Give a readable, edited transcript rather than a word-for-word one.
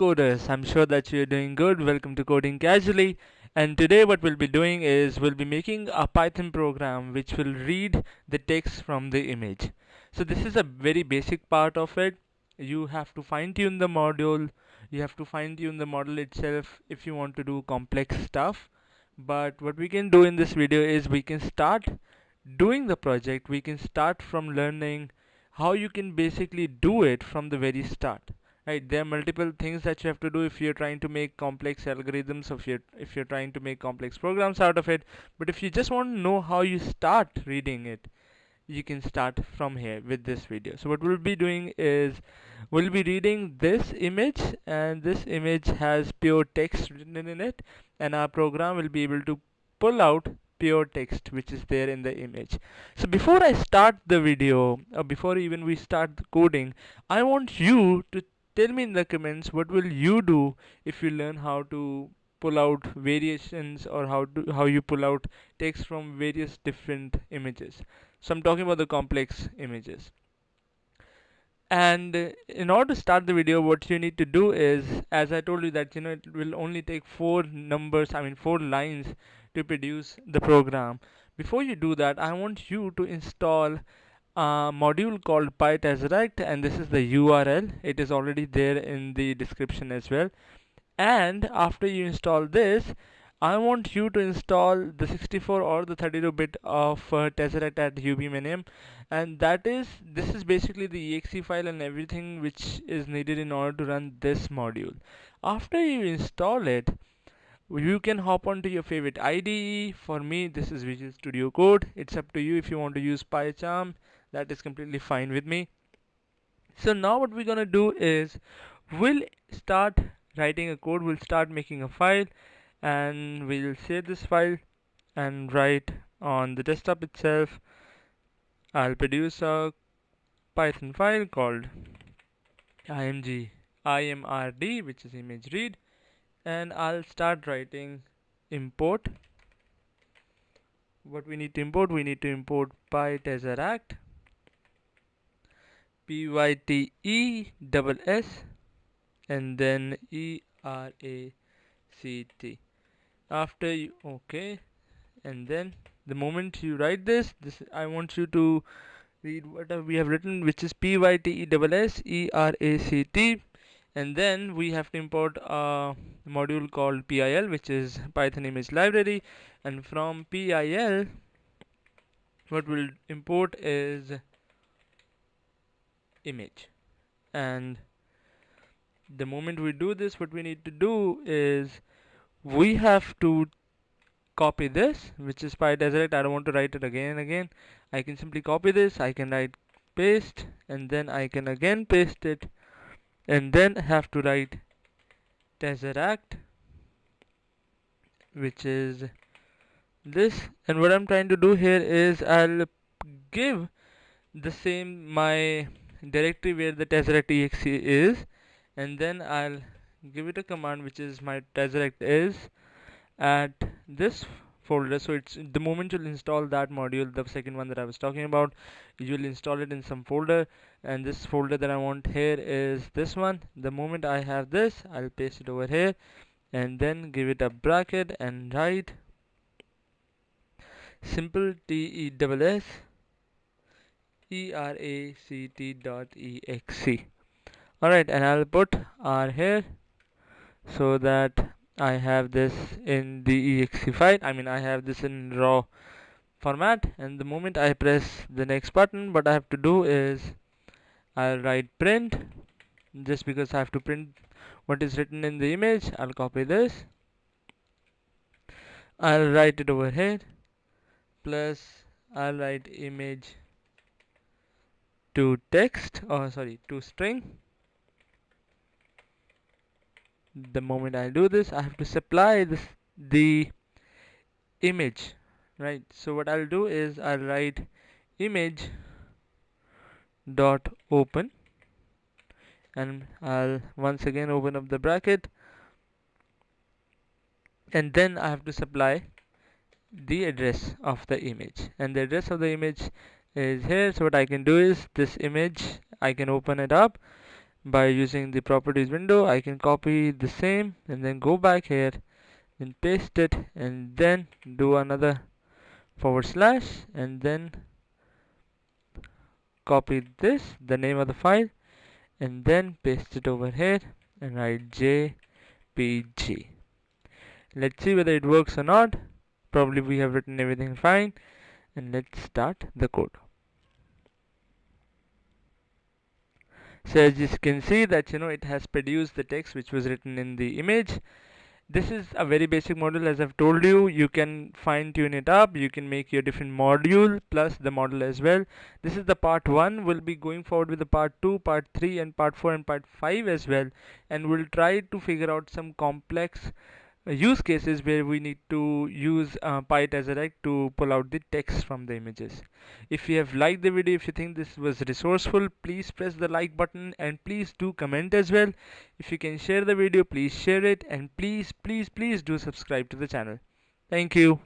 coders? I'm sure that you're doing good. Welcome to Coding Casually. And today, what we'll be doing is we'll be making a Python program which will read the text from the image. So, this is a very basic part of it. You have to fine tune the module, you have to fine tune the model itself if you want to do complex stuff. But what we can do in this video is we can start doing the project, we can start from learning how you can basically do it from the very start, right? There are multiple things that you have to do if you're trying to make complex algorithms, if you're trying to make complex programs out of it. But if you just want to know how you start reading it, you can start from here with this video. So what we'll be doing is we'll be reading this image, and this image has pure text written in it, and our program will be able to pull out pure text which is there in the image. So before I start the video, or before even we start the coding, I want you to tell me in the comments what will you do if you learn how to pull out variations, or how you pull out text from various different images. So I'm talking about the complex images. And in order to start the video, what you need to do is, as I told you that it will only take four lines to produce the program. Before you do that, I want you to install a module called PyTesseract, and this is the URL. It is already there in the description as well. And after you install this, I want you to install the 64 or the 32-bit of Tesseract at UBMNM, and this is basically the exe file and everything which is needed in order to run this module. After you install it, you can hop onto your favorite IDE. For me, this is Visual Studio Code. It's up to you. If you want to use PyCharm, that is completely fine with me. So now what we're gonna do is we'll start writing a code, we'll start making a file, and we'll save this file and write on the desktop itself. I'll produce a Python file called imrd, which is image read, and I'll start writing import. What we need to import PyTesseract, PYTESS, and then ERACT. After you and then the moment you write this, I want you to read what we have written, which is PYTESSERACT, and then we have to import a module called PIL, which is Python Image Library, and from PIL what we'll import is image. And the moment we do this, what we need to do is we have to copy this, which is PyTesseract. I don't want to write it again and again. I can simply copy this, I can write paste, and then I can again paste it, and then have to write Tesseract, which is this. And what I'm trying to do here is I'll give the same my directory where the Tesseract exe is, and then I'll give it a command which is my Tesseract is at this folder. So it's the moment you'll install that module, the second one that I was talking about, you'll install it in some folder, and this folder that I want here is this one. The moment I have this, I'll paste it over here, and then give it a bracket and write simple TESS ERACT.exe. Alright, and I'll put R here so that I have this in the exe file. I have this in raw format, and the moment I press the next button, what I have to do is I'll write print, just because I have to print what is written in the image. I'll copy this, I'll write it over here, plus I'll write image to text, to string. The moment I do this, I have to supply the image, right? So what I'll do is I'll write image dot open, and I'll once again open up the bracket, and then I have to supply the address of the image, and the address of the image is here. So what I can do is this image, I can open it up, by using the properties window. I can copy the same and then go back here and paste it and then do another forward slash and then copy this, the name of the file, and then paste it over here and write JPG. Let's see whether it works or not. Probably we have written everything fine, and let's start the code. So as you can see that it has produced the text which was written in the image. This is a very basic model. As I've told you, you can fine tune it up, you can make your different module plus the model as well. This is the part 1. We'll be going forward with the part 2, part 3 and part 4 and part 5 as well, and we'll try to figure out some complex use cases where we need to use Pyte as a rec to pull out the text from the images. If you have liked the video, if you think this was resourceful, please press the like button and please do comment as well. If you can share the video, please share it, and please do subscribe to the channel. Thank you.